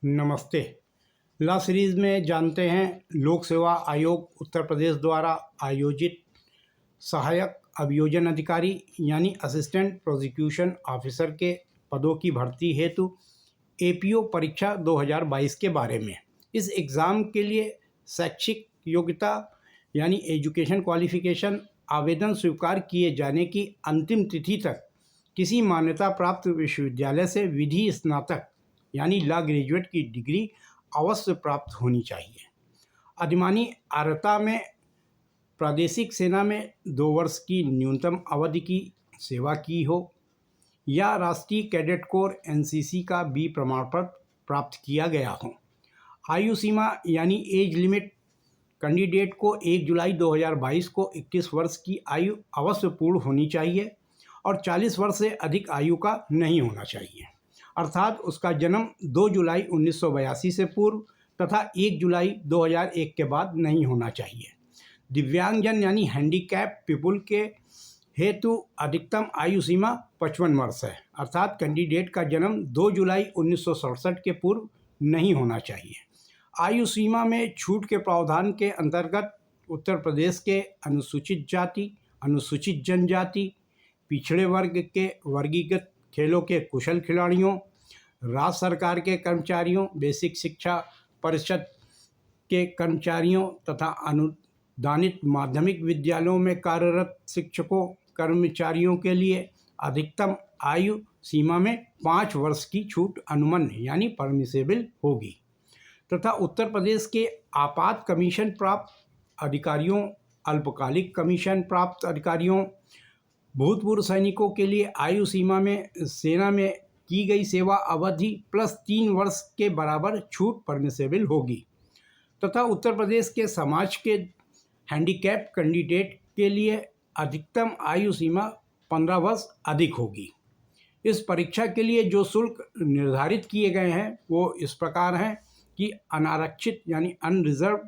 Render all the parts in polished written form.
नमस्ते। Law series में जानते हैं लोक सेवा आयोग उत्तर प्रदेश द्वारा आयोजित सहायक अभियोजन अधिकारी यानी असिस्टेंट प्रोसिक्यूशन ऑफिसर के पदों की भर्ती हेतु एपीओ परीक्षा 2022 के बारे में। इस एग्ज़ाम के लिए शैक्षिक योग्यता यानी एजुकेशन क्वालिफिकेशन आवेदन स्वीकार किए जाने की अंतिम तिथि तक किसी मान्यता प्राप्त विश्वविद्यालय से विधि स्नातक यानी लॉ ग्रेजुएट की डिग्री अवश्य प्राप्त होनी चाहिए। अधिमानी अर्हता में प्रादेशिक सेना में 2 वर्ष की न्यूनतम अवधि की सेवा की हो या राष्ट्रीय कैडेट कोर एनसीसी का बी प्रमाण पत्र प्राप्त किया गया हो। आयु सीमा यानी एज लिमिट कैंडिडेट को 1 जुलाई 2022 को 21 वर्ष की आयु अवश्य पूर्ण होनी चाहिए और 40 वर्ष से अधिक आयु का नहीं होना चाहिए, अर्थात उसका जन्म 2 जुलाई 1982 से पूर्व तथा 1 जुलाई 2001 के बाद नहीं होना चाहिए। दिव्यांगजन यानी हैंडीकैप पीपुल के हेतु अधिकतम आयु सीमा 55 वर्ष है, अर्थात कैंडिडेट का जन्म 2 जुलाई 1967 के पूर्व नहीं होना चाहिए। आयु सीमा में छूट के प्रावधान के अंतर्गत उत्तर प्रदेश के अनुसूचित जाति, अनुसूचित जनजाति, पिछड़े वर्ग के वर्गीकृत खेलों के कुशल खिलाड़ियों, राज्य सरकार के कर्मचारियों, बेसिक शिक्षा परिषद के कर्मचारियों तथा अनुदानित माध्यमिक विद्यालयों में कार्यरत शिक्षकों कर्मचारियों के लिए अधिकतम आयु सीमा में 5 वर्ष की छूट अनुमन्य यानी परमिसेबल होगी तथा उत्तर प्रदेश के आपात कमीशन प्राप्त अधिकारियों, अल्पकालिक कमीशन प्राप्त अधिकारियों, भूतपूर्व सैनिकों के लिए आयु सीमा में सेना में की गई सेवा अवधि प्लस 3 वर्ष के बराबर छूट परमिसेबल होगी तथा उत्तर प्रदेश के समाज के हैंडीकैप कैंडिडेट के लिए अधिकतम आयु सीमा 15 वर्ष अधिक होगी। इस परीक्षा के लिए जो शुल्क निर्धारित किए गए हैं वो इस प्रकार हैं कि अनारक्षित यानी अनरिजर्व,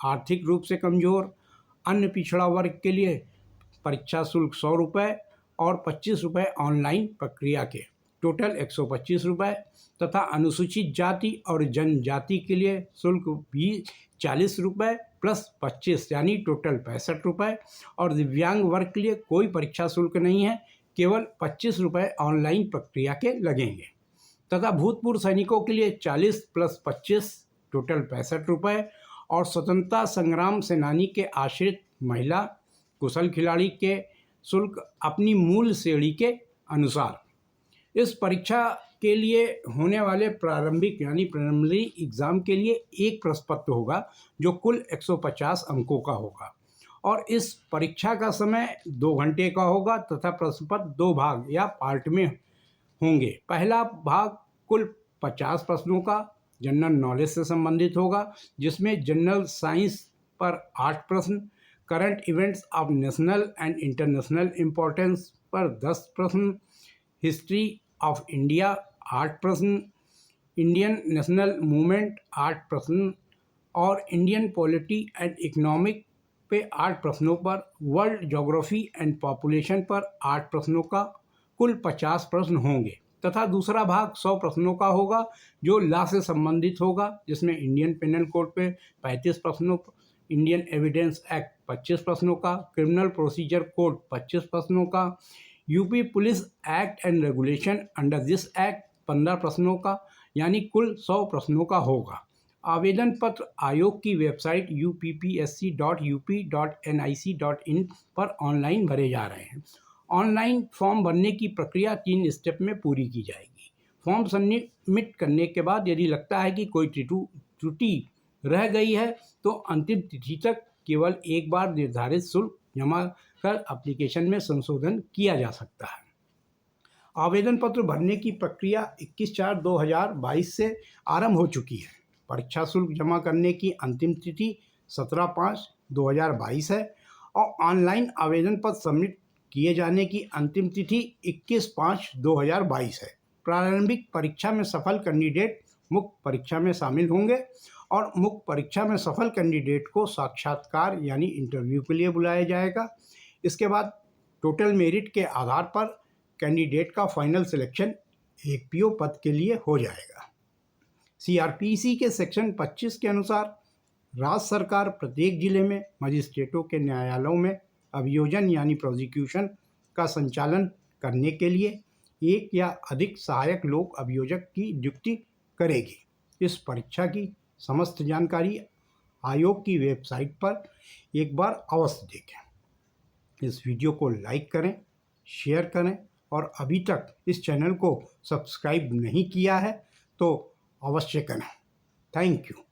आर्थिक रूप से कमज़ोर, अन्य पिछड़ा वर्ग के लिए परीक्षा शुल्क 100 रुपये और 25 रुपये ऑनलाइन प्रक्रिया के टोटल 125 रुपये तथा अनुसूचित जाति और जनजाति के लिए शुल्क भी 40 रुपये प्लस 25 यानी टोटल 65 रुपये और दिव्यांग वर्ग के लिए कोई परीक्षा शुल्क नहीं है, केवल 25 रुपये ऑनलाइन प्रक्रिया के लगेंगे तथा भूतपूर्व सैनिकों के लिए 40 प्लस 25 टोटल 65 रुपये और स्वतंत्रता संग्राम सेनानी के आश्रित महिला कुशल खिलाड़ी के शुल्क अपनी मूल श्रेणी के अनुसार। इस परीक्षा के लिए होने वाले प्रारंभिक यानी प्रिलिमिनरी एग्ज़ाम के लिए एक प्रश्न पत्र होगा जो कुल 150 अंकों का होगा और इस परीक्षा का समय 2 घंटे का होगा तथा प्रश्न पत्र 2 भाग या पार्ट में होंगे। पहला भाग कुल 50 प्रश्नों का जनरल नॉलेज से संबंधित होगा जिसमें जनरल साइंस पर 8 प्रश्न, current events of national and international importance पर 10 प्रश्न, हिस्ट्री ऑफ इंडिया 8 प्रश्न, इंडियन नेशनल मूवमेंट 8 प्रश्न और इंडियन पॉलिटी एंड इकोनॉमिक पे 8 प्रश्नों पर, वर्ल्ड ज्योग्राफी एंड पॉपुलेशन पर 8 प्रश्नों का कुल 50 प्रश्न होंगे तथा दूसरा भाग 100 प्रश्नों का होगा जो लॉ से संबंधित होगा जिसमें इंडियन पेनल कोड पे 35 प्रश्नों, इंडियन एविडेंस एक्ट 25 प्रश्नों का, क्रिमिनल प्रोसीजर कोड 25 प्रश्नों का, UP police act and regulation under this act 15 प्रश्नों का यानी कुल 100 प्रश्नों का होगा। आवेदन पत्र आयोग की वेबसाइट uppsc.up.nic.in पर ऑनलाइन भरे जा रहे हैं। ऑनलाइन फॉर्म भरने की प्रक्रिया 3 स्टेप में पूरी की जाएगी। फॉर्म सबमिट करने के बाद यदि लगता है कि कोई त्रुटि रह गई है तो अंतिम तिथि तक केवल एक बार निर्धारित शुल्क जमा कर एप्लीकेशन में संशोधन किया जा सकता है। आवेदन पत्र भरने की प्रक्रिया 21/4/2022 से आरंभ हो चुकी है। परीक्षा शुल्क जमा करने की अंतिम तिथि 17/5/2022 है और ऑनलाइन आवेदन पत्र सबमिट किए जाने की अंतिम तिथि 21/5/2022 है। प्रारंभिक परीक्षा में सफल कैंडिडेट मुख्य परीक्षा में शामिल होंगे और मुख्य परीक्षा में सफल कैंडिडेट को साक्षात्कार यानी इंटरव्यू के लिए बुलाया जाएगा। इसके बाद टोटल मेरिट के आधार पर कैंडिडेट का फाइनल सिलेक्शन एक पीओ पद के लिए हो जाएगा। सीआरपीसी के सेक्शन 25 के अनुसार राज्य सरकार प्रत्येक जिले में मजिस्ट्रेटों के न्यायालयों में अभियोजन यानी प्रोसिक्यूशन का संचालन करने के लिए एक या अधिक सहायक लोक अभियोजक की नियुक्ति करेगी। इस परीक्षा की समस्त जानकारी आयोग की वेबसाइट पर एक बार अवश्य देखें। इस वीडियो को लाइक करें, शेयर करें और अभी तक इस चैनल को सब्सक्राइब नहीं किया है तो अवश्य करें। Thank you.